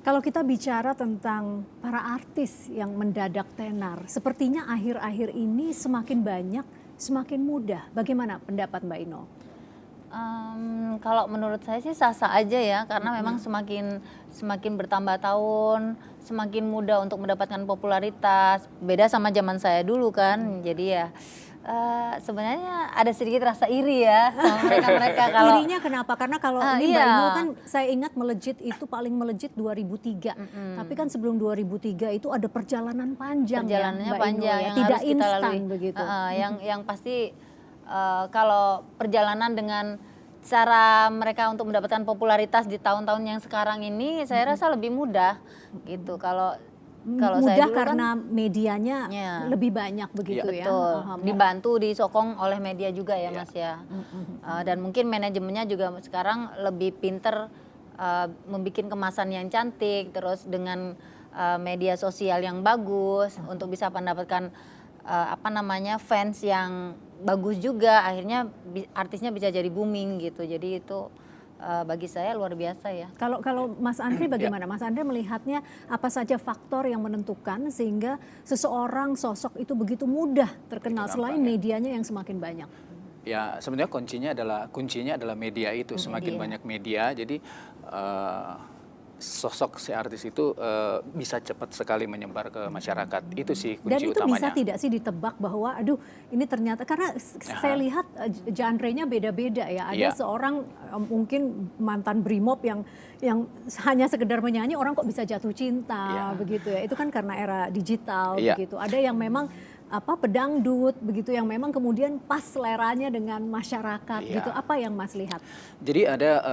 Kalau kita bicara tentang para artis yang mendadak tenar, sepertinya akhir-akhir ini semakin banyak, semakin mudah. Bagaimana pendapat Mbak Ino? Kalau menurut saya sih sah-sah aja ya, karena memang semakin semakin bertambah tahun, semakin mudah untuk mendapatkan popularitas. Beda sama zaman saya dulu kan, jadi ya sebenarnya ada sedikit rasa iri ya sama mereka-mereka kalau Irinya kenapa? Karena kalau ini Mbak iya. Ino kan saya ingat melejit itu paling melejit 2003. Tapi kan sebelum 2003 itu ada perjalanan panjang ya Perjalanannya Mbak Ino panjang ya, yang tidak harus kita instan lalui. begitu. Yang pasti kalau perjalanan dengan cara mereka untuk mendapatkan popularitas di tahun-tahun yang sekarang ini, saya rasa lebih mudah gitu. Kalau saya Mudah dulu kan karena medianya ya, lebih banyak begitu ya. betul, Paham. dibantu, disokong oleh media juga ya Mas ya. Dan mungkin manajemennya juga sekarang lebih pinter membuat kemasan yang cantik, terus dengan media sosial yang bagus untuk bisa mendapatkan fans yang bagus juga, akhirnya artisnya bisa jadi booming gitu. Jadi itu bagi saya luar biasa ya. Kalau Mas Andri bagaimana? Mas Andri melihatnya apa saja faktor yang menentukan sehingga seseorang sosok itu begitu mudah terkenal selain medianya yang semakin banyak? Ya sebenarnya kuncinya adalah media itu, semakin banyak media, jadi sosok si artis itu bisa cepat sekali menyebar ke masyarakat. Itu sih kunci Dan itu utamanya. bisa tidak sih ditebak bahwa aduh ini ternyata karena saya lihat genre-nya beda-beda ya. Ada seorang mungkin mantan brimob yang hanya sekedar menyanyi orang kok bisa jatuh cinta begitu ya. Itu kan karena era digital begitu. Ada yang memang pedangdut begitu yang memang kemudian pas seleranya dengan masyarakat gitu. Apa yang Mas lihat? Jadi ada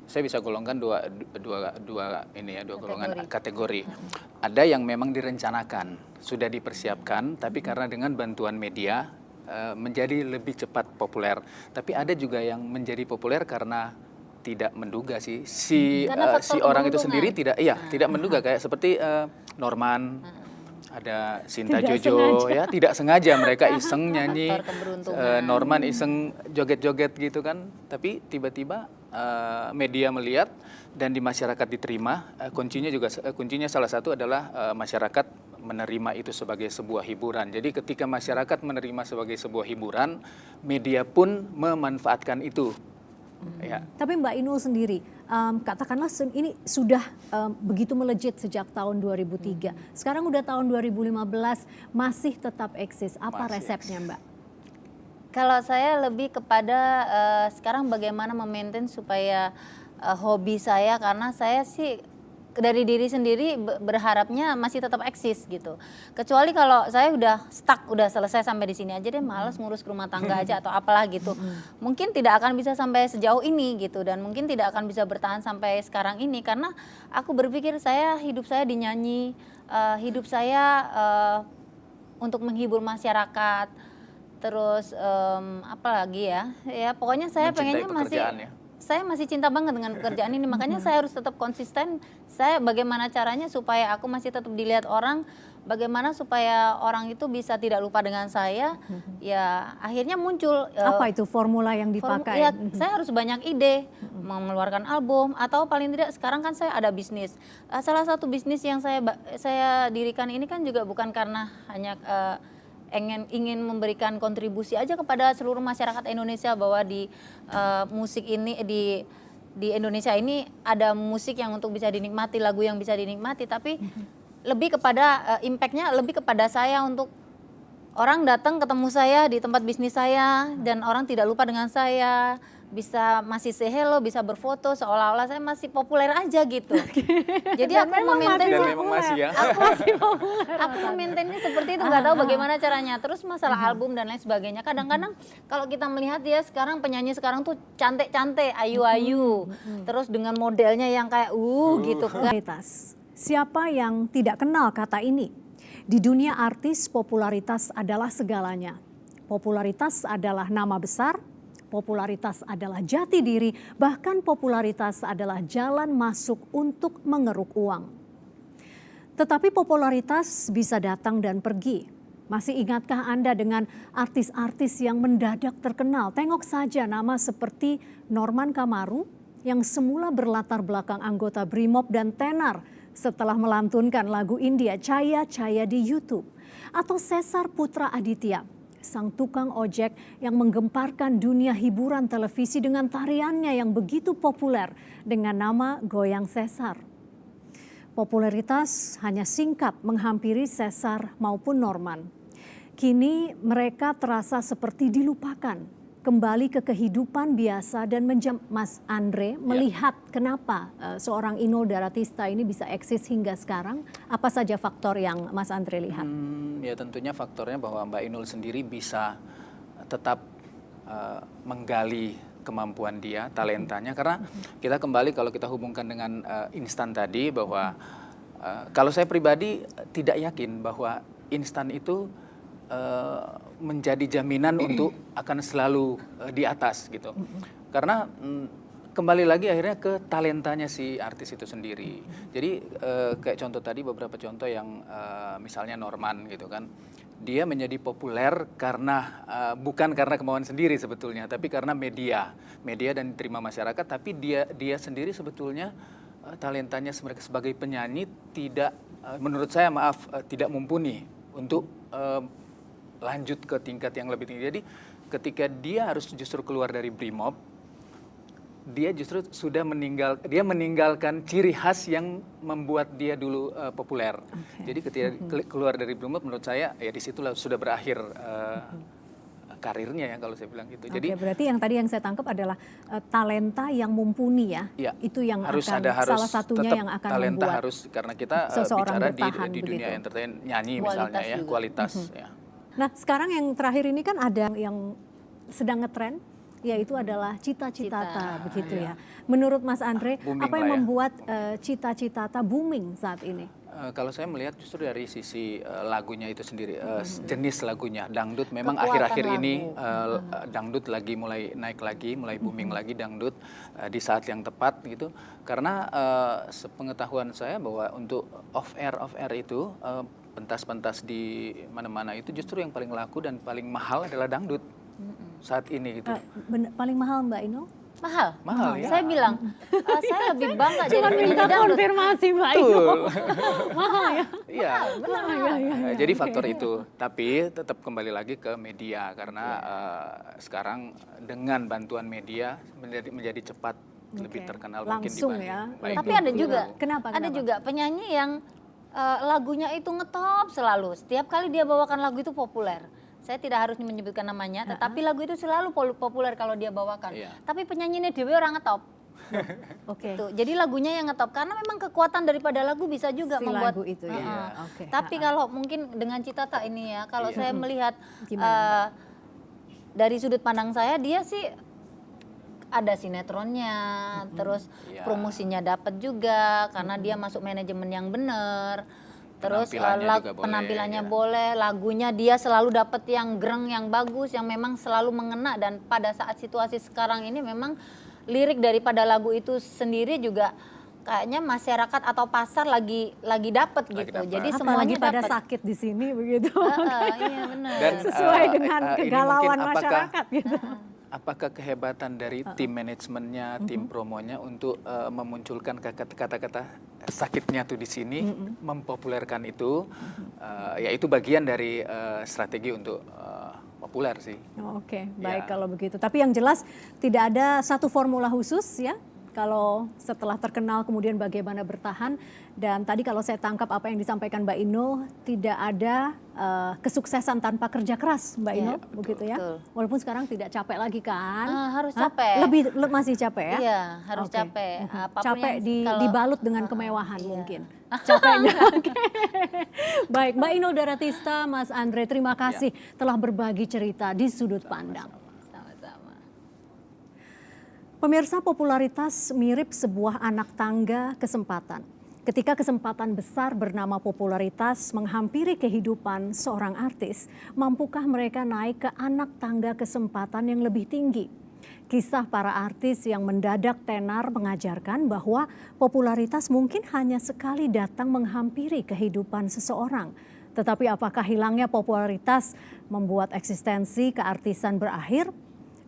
saya bisa golongkan dua golongan kategori. Ada yang memang direncanakan, sudah dipersiapkan, tapi karena dengan bantuan media menjadi lebih cepat populer. Tapi ada juga yang menjadi populer karena tidak menduga si orang itu sendiri tidak menduga, kayak seperti Norman. Ada Sinta Jojo ya, tidak sengaja mereka iseng nyanyi, Norman iseng joget-joget gitu kan, tapi tiba-tiba media melihat dan di masyarakat diterima. Kuncinya salah satu adalah masyarakat menerima itu sebagai sebuah hiburan. Jadi ketika masyarakat menerima sebagai sebuah hiburan, media pun memanfaatkan itu. Ya. Tapi Mbak Inul sendiri, katakanlah ini sudah begitu melejit sejak tahun 2003. Sekarang udah tahun 2015 masih tetap eksis. Apa resepnya Mbak? Kalau saya lebih kepada sekarang bagaimana memaintain supaya hobi saya, karena saya sih dari diri sendiri berharapnya masih tetap eksis gitu. Kecuali kalau saya udah stuck, udah selesai sampai di sini aja deh, males ngurus rumah tangga aja atau apalah gitu. Mungkin tidak akan bisa sampai sejauh ini gitu, dan mungkin tidak akan bisa bertahan sampai sekarang ini karena aku berpikir hidup saya dinyanyi, hidup saya untuk menghibur masyarakat. Terus apalagi ya pokoknya saya pengennya saya masih cinta banget dengan pekerjaan ini, makanya saya harus tetap konsisten. Saya bagaimana caranya supaya aku masih tetap dilihat orang, bagaimana supaya orang itu bisa tidak lupa dengan saya. Ya akhirnya muncul apa itu formula yang dipakai? Saya harus banyak ide, mengeluarkan album, atau paling tidak sekarang kan saya ada bisnis. Salah satu bisnis yang saya dirikan ini kan juga bukan karena hanya ingin memberikan kontribusi aja kepada seluruh masyarakat Indonesia bahwa di musik ini di Indonesia ini ada musik yang untuk bisa dinikmati, lagu yang bisa dinikmati, tapi lebih kepada impactnya lebih kepada saya, untuk orang datang ketemu saya di tempat bisnis saya dan orang tidak lupa dengan saya, bisa masih say hello, bisa berfoto seolah-olah saya masih populer aja gitu. Jadi aku memaintainnya seperti itu, nggak tahu bagaimana caranya. Terus masalah album dan lain sebagainya, kadang-kadang kalau kita melihat ya sekarang penyanyi sekarang tuh cantik-cantik, ayu-ayu, terus dengan modelnya yang kayak gitu kan. Siapa yang tidak kenal kata ini? Di dunia artis, popularitas adalah segalanya. Popularitas adalah nama besar, popularitas adalah jati diri, bahkan popularitas adalah jalan masuk untuk mengeruk uang. Tetapi popularitas bisa datang dan pergi. Masih ingatkah Anda dengan artis-artis yang mendadak terkenal? Tengok saja nama seperti Norman Kamaru, yang semula berlatar belakang anggota Brimob dan tenar setelah melantunkan lagu India Caya Caya di YouTube. Atau Sesar Putra Aditya, sang tukang ojek yang menggemparkan dunia hiburan televisi dengan tariannya yang begitu populer dengan nama Goyang Sesar. Popularitas hanya singkat menghampiri Sesar maupun Norman. Kini mereka terasa seperti dilupakan, kembali ke kehidupan biasa dan Mas Andre melihat kenapa seorang Inul Daratista ini bisa eksis hingga sekarang. Apa saja faktor yang Mas Andre lihat? Ya tentunya faktornya bahwa Mbak Inul sendiri bisa tetap menggali kemampuan dia, talentanya. Karena kita kembali kalau kita hubungkan dengan instan tadi bahwa kalau saya pribadi tidak yakin bahwa instan itu menjadi jaminan untuk akan selalu di atas gitu. Karena kembali lagi akhirnya ke talentanya si artis itu sendiri. Jadi kayak contoh tadi beberapa contoh yang misalnya Norman gitu kan. Dia menjadi populer karena bukan karena kemauan sendiri sebetulnya, tapi karena media dan diterima masyarakat. Tapi dia sendiri sebetulnya talentanya sebagai penyanyi tidak, menurut saya tidak mumpuni untuk lanjut ke tingkat yang lebih tinggi. Jadi ketika dia harus justru keluar dari Brimob, dia justru sudah meninggalkan ciri khas yang membuat dia dulu populer. Jadi ketika keluar dari Brimob, menurut saya ya disitulah sudah berakhir karirnya ya kalau saya bilang gitu. Jadi berarti yang tadi yang saya tangkap adalah talenta yang mumpuni ya. Itu yang harus salah satunya yang akan talenta membuat harus, karena kita bicara di dunia entertain, nyanyi misalnya ya, kualitas ya. Nah sekarang yang terakhir ini kan ada yang sedang ngetren, yaitu adalah Cita Citata begitu ya. Menurut Mas Andre, apa yang membuat Cita Citata booming saat ini? Kalau saya melihat justru dari sisi lagunya itu sendiri, jenis lagunya. Dangdut memang akhir-akhir ini dangdut lagi mulai naik lagi, mulai booming lagi dangdut di saat yang tepat gitu. Karena sepengetahuan saya bahwa untuk off air itu pentas-pentas di mana-mana itu justru yang paling laku dan paling mahal adalah dangdut saat ini gitu. Paling mahal Mbak Inul? Mahal ya. Saya bilang, saya lebih bangga jadi Cuma minta konfirmasi Mbak Inul. Mahal ya? Iya, jadi faktor itu. Tapi tetap kembali lagi ke media karena sekarang dengan bantuan media menjadi cepat lebih terkenal langsung mungkin dibanding. Tapi ada juga, kenapa? Ada juga penyanyi yang lagunya itu ngetop selalu. Setiap kali dia bawakan lagu itu populer. Saya tidak harus menyebutkan namanya, tetapi lagu itu selalu populer kalau dia bawakan. Tapi penyanyinya Dewi orang ngetop. Jadi lagunya yang ngetop karena memang kekuatan daripada lagu bisa juga membuat lagu itu ya. Tapi kalau mungkin dengan Citata ini ya, kalau saya melihat dari sudut pandang saya, dia sih ada sinetronnya, terus promosinya dapat juga karena dia masuk manajemen yang benar. Terus penampilannya boleh, lagunya dia selalu dapat yang greng, yang bagus, yang memang selalu mengena. Dan pada saat situasi sekarang ini memang lirik daripada lagu itu sendiri juga kayaknya masyarakat atau pasar lagi dapat gitu. Jadi semuanya pada sakit di sini begitu. Iya benar. Dan sesuai dengan kegalauan masyarakat gitu. Apakah kehebatan dari tim manajemennya, tim promonya untuk memunculkan kata-kata sakitnya tuh di sini, mempopulerkan itu, ya itu bagian dari strategi untuk populer sih. Baik kalau begitu. Tapi yang jelas tidak ada satu formula khusus ya. Kalau setelah terkenal kemudian bagaimana bertahan. Dan tadi kalau saya tangkap apa yang disampaikan Mbak Inul, tidak ada kesuksesan tanpa kerja keras Mbak Inul, begitu ya. Betul. Walaupun sekarang tidak capek lagi kan. Harus capek. Masih capek ya? Iya harus capek. Capek dibalut dengan kemewahan mungkin. Capeknya. Baik Mbak Inul Daratista, Mas Andre, terima kasih telah berbagi cerita di Sudut Pandang. Pemirsa, popularitas mirip sebuah anak tangga kesempatan. Ketika kesempatan besar bernama popularitas menghampiri kehidupan seorang artis, mampukah mereka naik ke anak tangga kesempatan yang lebih tinggi? Kisah para artis yang mendadak tenar mengajarkan bahwa popularitas mungkin hanya sekali datang menghampiri kehidupan seseorang. Tetapi apakah hilangnya popularitas membuat eksistensi keartisan berakhir?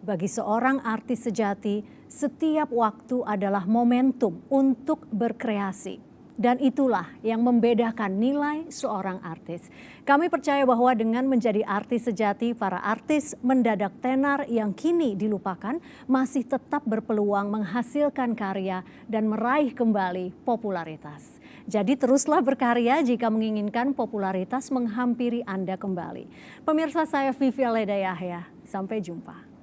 Bagi seorang artis sejati, setiap waktu adalah momentum untuk berkreasi. Dan itulah yang membedakan nilai seorang artis. Kami percaya bahwa dengan menjadi artis sejati, para artis mendadak tenar yang kini dilupakan masih tetap berpeluang menghasilkan karya dan meraih kembali popularitas. Jadi teruslah berkarya jika menginginkan popularitas menghampiri Anda kembali. Pemirsa, saya Vivi Aleda Yahya, sampai jumpa.